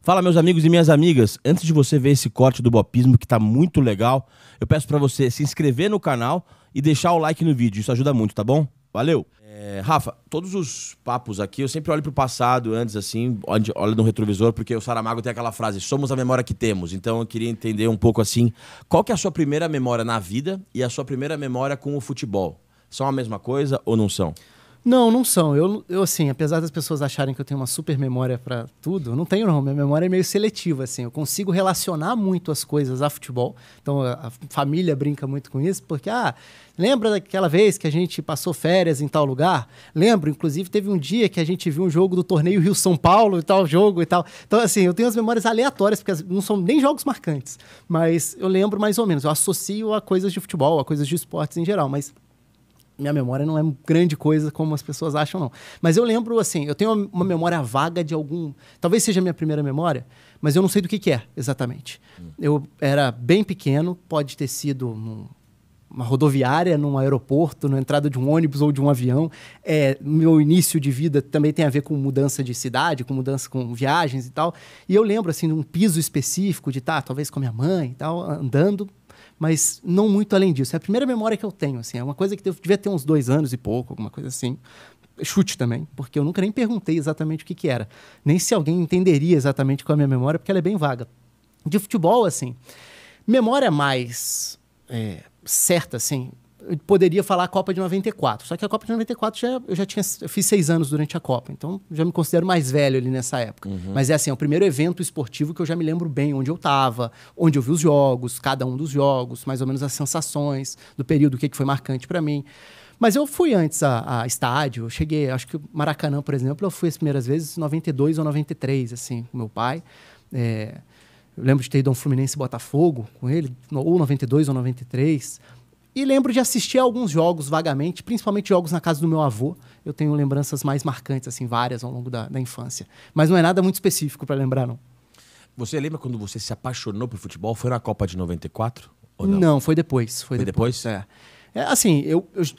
Fala, meus amigos e minhas amigas. Antes de você ver esse corte do Bopismo, que tá muito legal, eu peço pra você se inscrever no canal e deixar o like no vídeo. Isso ajuda muito, tá bom? Valeu! Rafa, todos os papos aqui, eu sempre olho pro passado antes, assim, olho no retrovisor, porque o Saramago tem aquela frase, somos a memória que temos. Então eu queria entender um pouco assim, qual que é a sua primeira memória na vida e a sua primeira memória com o futebol? São a mesma coisa ou não são? Não, não são. Eu, assim, apesar das pessoas acharem que eu tenho uma super memória pra tudo, eu não tenho, não. Minha memória é meio seletiva, assim. Eu consigo relacionar muito as coisas a futebol. Então, a família brinca muito com isso, porque, lembra daquela vez que a gente passou férias em tal lugar? Lembro, inclusive, teve um dia que a gente viu um jogo do torneio Rio-São Paulo e tal jogo e tal. Então, assim, eu tenho as memórias aleatórias, porque não são nem jogos marcantes. Mas eu lembro mais ou menos. Eu associo a coisas de futebol, a coisas de esportes em geral, mas minha memória não é grande coisa como as pessoas acham, não. Mas eu lembro, assim, eu tenho uma memória vaga de algum... Talvez seja a minha primeira memória, mas eu não sei do que é, exatamente. Eu era bem pequeno, pode ter sido numa rodoviária, num aeroporto, na entrada de um ônibus ou de um avião. Meu início de vida também tem a ver com mudança de cidade, com mudança com viagens e tal. E eu lembro, assim, de um piso específico de talvez com a minha mãe e tal, andando, mas não muito além disso. É a primeira memória que eu tenho, assim. É uma coisa que devia ter uns 2 anos e pouco, alguma coisa assim. Chute também, porque eu nunca nem perguntei exatamente o que era. Nem se alguém entenderia exatamente qual é a minha memória, porque ela é bem vaga. De futebol, assim, memória mais certa, assim, eu poderia falar a Copa de 94. Só que a Copa de 94 eu fiz 6 anos durante a Copa, então já me considero mais velho ali nessa época. Mas é o primeiro evento esportivo que eu já me lembro bem onde eu estava, onde eu vi os jogos, cada um dos jogos, mais ou menos as sensações do período, o que foi marcante para mim. Mas eu fui antes a estádio, eu cheguei, acho que o Maracanã, por exemplo, eu fui as primeiras vezes em 92 ou 93, assim, com meu pai. Eu lembro de ter ido a um Fluminense Botafogo com ele, ou 92 ou 93. E lembro de assistir a alguns jogos vagamente, principalmente jogos na casa do meu avô. Eu tenho lembranças mais marcantes, assim, várias ao longo da infância. Mas não é nada muito específico para lembrar, não. Você lembra quando você se apaixonou por futebol? Foi na Copa de 94? Ou não? Não, foi depois. Foi depois? Assim,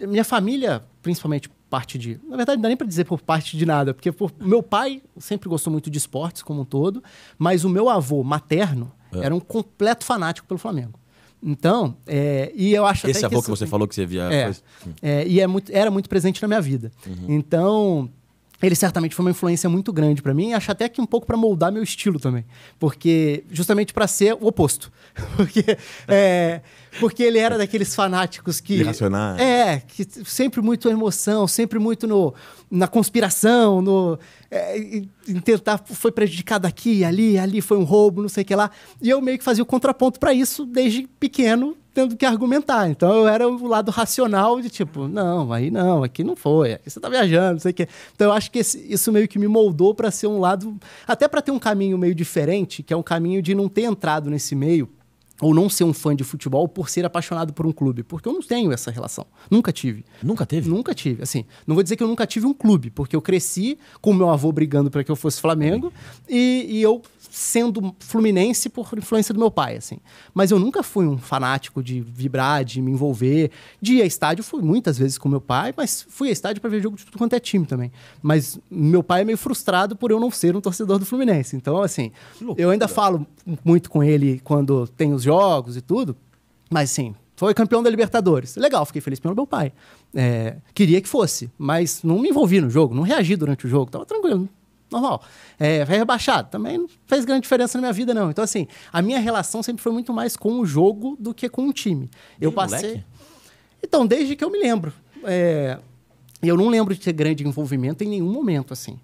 minha família, principalmente parte de... Na verdade, não dá nem para dizer por parte de nada, porque meu pai sempre gostou muito de esportes como um todo, mas o meu avô materno era um completo fanático pelo Flamengo. Então, e eu acho esse até avô que você falou que você via... E era muito presente na minha vida. Então, ele certamente foi uma influência muito grande para mim, e acho até que um pouco para moldar meu estilo também. Porque, justamente para ser o oposto. Porque ele era daqueles fanáticos que... Irracionais. Que sempre muito emoção, sempre muito na conspiração, em tentar, foi prejudicado aqui, ali foi um roubo, não sei o que lá. E eu meio que fazia o contraponto para isso desde pequeno, tendo que argumentar. Então eu era o lado racional de tipo, não, aí não, aqui não foi, aqui você tá viajando, não sei o que. Então eu acho que isso meio que me moldou para ser um lado, até para ter um caminho meio diferente, que é um caminho de não ter entrado nesse meio, ou não ser um fã de futebol por ser apaixonado por um clube. Porque eu não tenho essa relação. Nunca tive. Nunca teve? Nunca tive. Assim, não vou dizer que eu nunca tive um clube, porque eu cresci com o meu avô brigando para que eu fosse Flamengo e eu sendo fluminense por influência do meu pai, assim. Mas eu nunca fui um fanático de vibrar, de me envolver. De ir a estádio, fui muitas vezes com meu pai, mas fui a estádio para ver jogo de tudo quanto é time também. Mas meu pai é meio frustrado por eu não ser um torcedor do Fluminense. Então, assim, eu ainda falo muito com ele quando tem os jogos e tudo, mas assim, foi campeão da Libertadores. Legal, fiquei feliz pelo meu pai. Queria que fosse, mas não me envolvi no jogo, não reagi durante o jogo, tava tranquilo, normal. Foi rebaixado, também não fez grande diferença na minha vida, não. Então, assim, a minha relação sempre foi muito mais com o jogo do que com o time. Eu passei... Moleque? Então, desde que eu me lembro. Eu não lembro de ter grande envolvimento em nenhum momento, assim.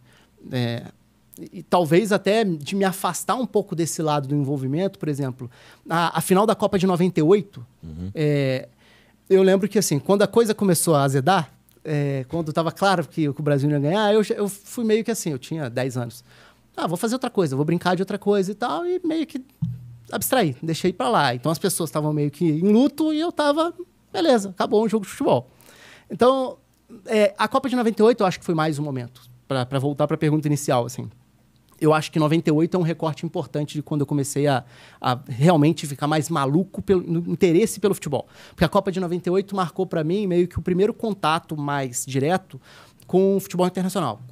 E talvez até de me afastar um pouco desse lado do envolvimento, por exemplo, a final da Copa de 98, eu lembro que, assim, quando a coisa começou a azedar, quando estava claro que o Brasil ia ganhar, eu fui meio que assim, eu tinha 10 anos. Vou fazer outra coisa, vou brincar de outra coisa e tal, e meio que abstraí, deixei pra lá. Então as pessoas estavam meio que em luto e eu tava, beleza, acabou um jogo de futebol. Então, a Copa de 98 eu acho que foi mais um momento, para voltar para a pergunta inicial, assim. Eu acho que 98 é um recorte importante de quando eu comecei a realmente ficar mais maluco no interesse pelo futebol. Porque a Copa de 98 marcou para mim meio que o primeiro contato mais direto com o futebol internacional.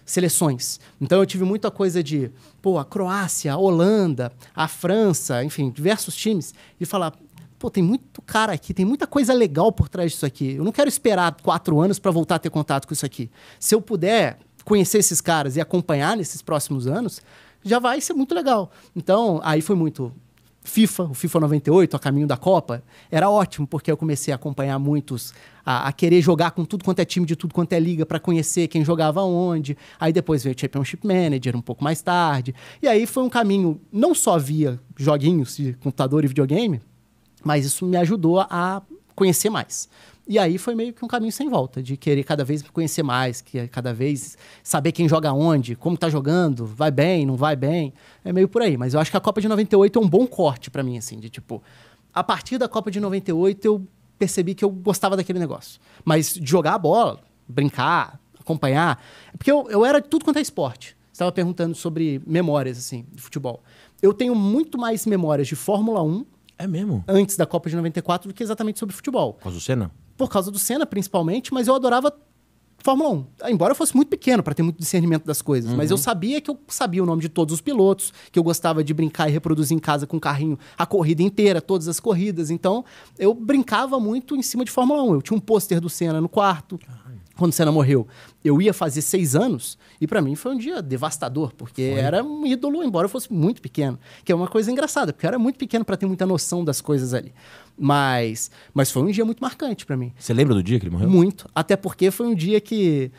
seleções. Então eu tive muita coisa de, pô, a Croácia, a Holanda, a França, enfim, diversos times, e falar, pô, tem muito cara aqui, tem muita coisa legal por trás disso aqui. Eu não quero esperar 4 anos para voltar a ter contato com isso aqui. Se eu puder conhecer esses caras e acompanhar nesses próximos anos, já vai ser muito legal. Então, aí foi muito FIFA, o FIFA 98, a caminho da Copa, era ótimo, porque eu comecei a acompanhar muitos, a querer jogar com tudo quanto é time de tudo quanto é liga, para conhecer quem jogava onde. Aí depois veio o Championship Manager, um pouco mais tarde. E aí foi um caminho, não só via joguinhos de computador e videogame, mas isso me ajudou a conhecer mais. E aí foi meio que um caminho sem volta, de querer cada vez conhecer mais, que cada vez saber quem joga onde, como tá jogando, vai bem, não vai bem. É meio por aí. Mas eu acho que a Copa de 98 é um bom corte pra mim, assim, de tipo... A partir da Copa de 98 eu percebi que eu gostava daquele negócio. Mas de jogar a bola, brincar, acompanhar... Porque eu era de tudo quanto é esporte. Você estava perguntando sobre memórias, assim, de futebol. Eu tenho muito mais memórias de Fórmula 1... É mesmo? Antes da Copa de 94 do que exatamente sobre futebol. Por causa do Senna? Por causa do Senna, principalmente, mas eu adorava Fórmula 1. Embora eu fosse muito pequeno para ter muito discernimento das coisas, mas eu sabia que eu sabia o nome de todos os pilotos, que eu gostava de brincar e reproduzir em casa com o carrinho a corrida inteira, todas as corridas. Então, eu brincava muito em cima de Fórmula 1. Eu tinha um pôster do Senna no quarto. Quando o Senna morreu, eu ia fazer 6 anos e para mim foi um dia devastador, porque era um ídolo, embora eu fosse muito pequeno. Que é uma coisa engraçada, porque eu era muito pequeno para ter muita noção das coisas ali. Mas foi um dia muito marcante para mim. Você lembra do dia que ele morreu? Muito. Até porque foi um dia que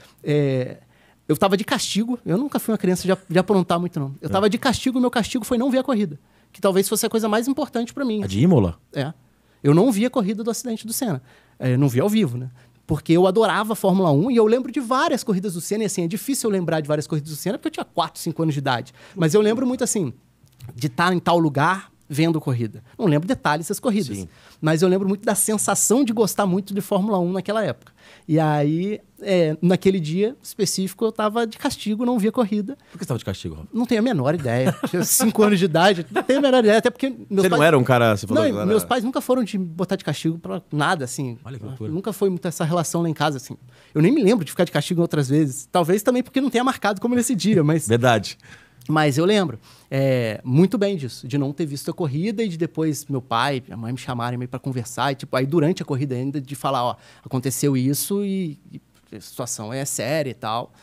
eu tava de castigo. Eu nunca fui uma criança de aprontar muito, não. Eu tava de castigo e meu castigo foi não ver a corrida. Que talvez fosse a coisa mais importante para mim. A de Imola? É. Eu não vi a corrida do acidente do Senna. Eu não vi ao vivo, né? Porque eu adorava a Fórmula 1 e eu lembro de várias corridas do Senna. E assim, é difícil eu lembrar de várias corridas do Senna porque eu tinha 4, 5 anos de idade. Mas eu lembro muito assim, de estar em tal lugar vendo corrida. Não lembro detalhes das corridas. Sim. Mas eu lembro muito da sensação de gostar muito de Fórmula 1 naquela época. E aí, naquele dia específico, eu tava de castigo, não via corrida. Por que você tava de castigo, Rob? Não tenho a menor ideia. Tinha 5 anos de idade, não tenho a menor ideia. Até porque você não era um cara... Você falou não, agora... Meus pais nunca foram de botar de castigo pra nada, assim. Olha que loucura. Nunca foi muito essa relação lá em casa, assim. Eu nem me lembro de ficar de castigo outras vezes. Talvez também porque não tenha marcado como nesse dia, mas... Verdade. Mas eu lembro muito bem disso, de não ter visto a corrida e de depois meu pai e minha mãe me chamarem meio para conversar. E, tipo, aí durante a corrida ainda de falar, ó, aconteceu isso e a situação é séria e tal.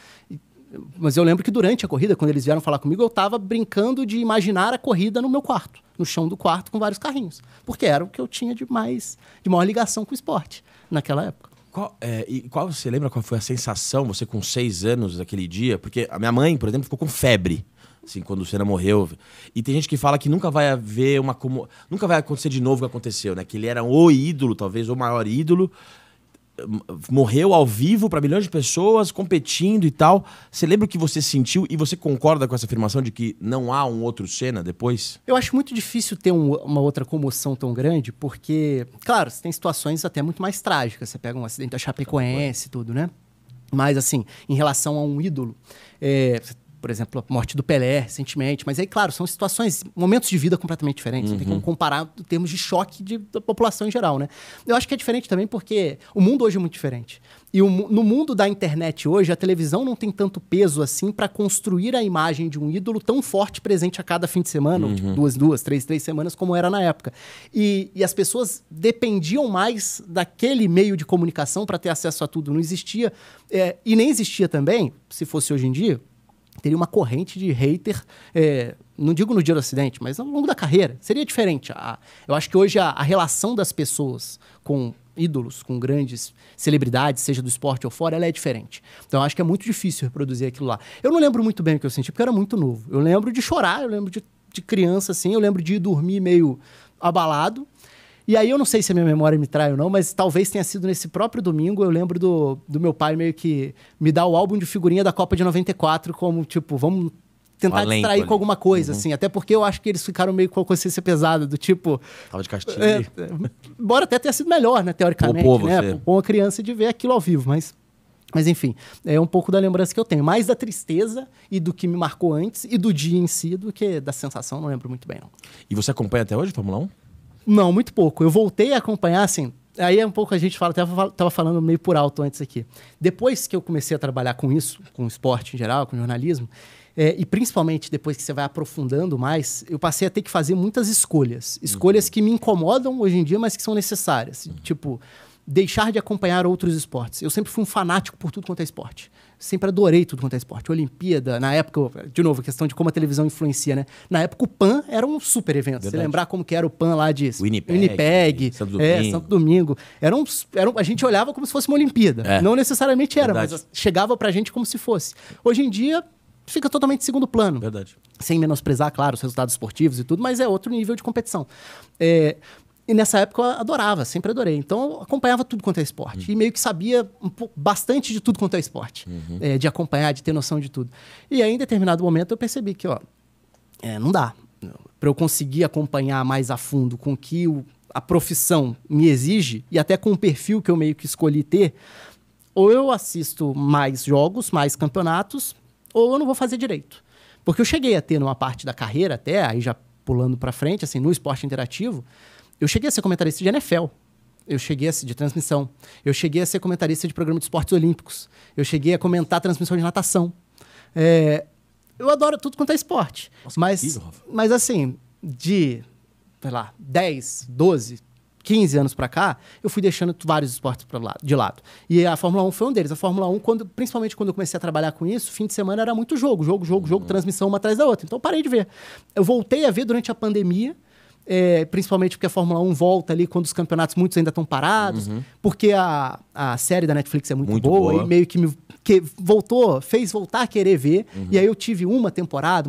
Mas eu lembro que durante a corrida, quando eles vieram falar comigo, eu tava brincando de imaginar a corrida no meu quarto, no chão do quarto com vários carrinhos. Porque era o que eu tinha de maior ligação com o esporte naquela época. Você lembra qual foi a sensação, você com 6 anos naquele dia? Porque a minha mãe, por exemplo, ficou com febre, assim, quando o Senna morreu. E tem gente que fala que nunca vai haver nunca vai acontecer de novo o que aconteceu, né? Que ele era o ídolo, talvez o maior ídolo. Morreu ao vivo para milhões de pessoas, competindo e tal. Você lembra o que você sentiu e você concorda com essa afirmação de que não há um outro Senna depois? Eu acho muito difícil ter uma outra comoção tão grande, porque, claro, você tem situações até muito mais trágicas. Você pega um acidente da Chapecoense e tudo, né? Mas, assim, em relação a um ídolo, por exemplo, a morte do Pelé recentemente, mas aí, claro, são situações, momentos de vida completamente diferentes. Não tem como comparar em termos de choque da população em geral, né? Eu acho que é diferente também porque o mundo hoje é muito diferente. E no mundo da internet hoje, a televisão não tem tanto peso assim para construir a imagem de um ídolo tão forte presente a cada fim de semana, ou tipo, duas, três semanas, como era na época. E as pessoas dependiam mais daquele meio de comunicação para ter acesso a tudo. Não existia, e nem existia também, se fosse hoje em dia, teria uma corrente de hater, não digo no dia do acidente, mas ao longo da carreira. Seria diferente. Eu acho que hoje a relação das pessoas com ídolos, com grandes celebridades, seja do esporte ou fora, ela é diferente. Então, eu acho que é muito difícil reproduzir aquilo lá. Eu não lembro muito bem o que eu senti, porque eu era muito novo. Eu lembro de chorar, eu lembro de criança, assim, eu lembro de ir dormir meio abalado. E aí eu não sei se a minha memória me trai ou não, mas talvez tenha sido nesse próprio domingo, eu lembro do meu pai meio que me dar o álbum de figurinha da Copa de 94 como, tipo, vamos tentar distrair com alguma coisa, assim. Até porque eu acho que eles ficaram meio com a consciência pesada, do tipo... Tava de castigo. Embora até tenha sido melhor, né, teoricamente, né? Pôr uma criança de ver aquilo ao vivo, mas enfim, é um pouco da lembrança que eu tenho. Mais da tristeza e do que me marcou antes e do dia em si do que da sensação, não lembro muito bem, não. E você acompanha até hoje a Fórmula 1? Não, muito pouco. Eu voltei a acompanhar, assim, aí é um pouco a gente fala, até estava falando meio por alto antes aqui. Depois que eu comecei a trabalhar com isso, com esporte em geral, com jornalismo, e principalmente depois que você vai aprofundando mais, eu passei a ter que fazer muitas escolhas. Escolhas que me incomodam hoje em dia, mas que são necessárias. Tipo, deixar de acompanhar outros esportes. Eu sempre fui um fanático por tudo quanto é esporte. Sempre adorei tudo quanto é esporte. Olimpíada, na época, de novo, a questão de como a televisão influencia, né? Na época o PAN era um super evento. Verdade. Você lembrar como que era o PAN lá de Winnipeg, Santo Domingo. A gente olhava como se fosse uma Olimpíada. Não necessariamente era, Verdade. mas chegava pra gente como se fosse. Hoje em dia, fica totalmente em segundo plano. Verdade. Sem menosprezar, claro, os resultados esportivos e tudo, mas é outro nível de competição. E nessa época eu adorava, sempre adorei. Então eu acompanhava tudo quanto é esporte. E meio que sabia bastante de tudo quanto é esporte. De acompanhar, de ter noção de tudo. E aí, em determinado momento, eu percebi que, não dá. Para eu conseguir acompanhar mais a fundo com o que a profissão me exige, e até com o perfil que eu meio que escolhi ter, ou eu assisto mais jogos, mais campeonatos, ou eu não vou fazer direito. Porque eu cheguei a ter numa parte da carreira, até aí já pulando para frente, assim, no esporte interativo, eu cheguei a ser comentarista de NFL. Eu cheguei a ser de transmissão. Eu cheguei a ser comentarista de programa de esportes olímpicos. Eu cheguei a comentar a transmissão de natação. Eu adoro tudo quanto é esporte. Nossa, mas assim, de, sei lá, 10, 12, 15 anos pra cá, eu fui deixando vários esportes de lado. E a Fórmula 1 foi um deles. A Fórmula 1, principalmente quando eu comecei a trabalhar com isso, fim de semana era muito jogo, transmissão uma atrás da outra. Então eu parei de ver. Eu voltei a ver durante a pandemia, principalmente porque a Fórmula 1 volta ali quando os campeonatos muitos ainda estão parados, porque a série da Netflix é muito boa, e meio que fez voltar a querer ver, e aí eu tive uma temporada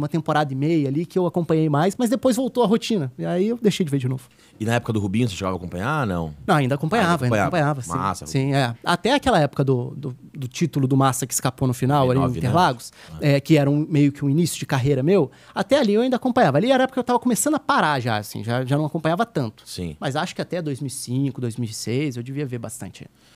e meia ali que eu acompanhei mais, mas depois voltou a rotina, e aí eu deixei de ver de novo. E na época do Rubinho, você chegava a acompanhar, não? Não, ainda acompanhava, sim. Massa. Sim, Até aquela época do título do Massa que escapou no final, ali em Interlagos, né? que era meio que um início de carreira meu, até ali eu ainda acompanhava. Ali era a época que eu tava começando a parar já, assim, já não acompanhava tanto. Sim. Mas acho que até 2005, 2006 eu devia ver bastante.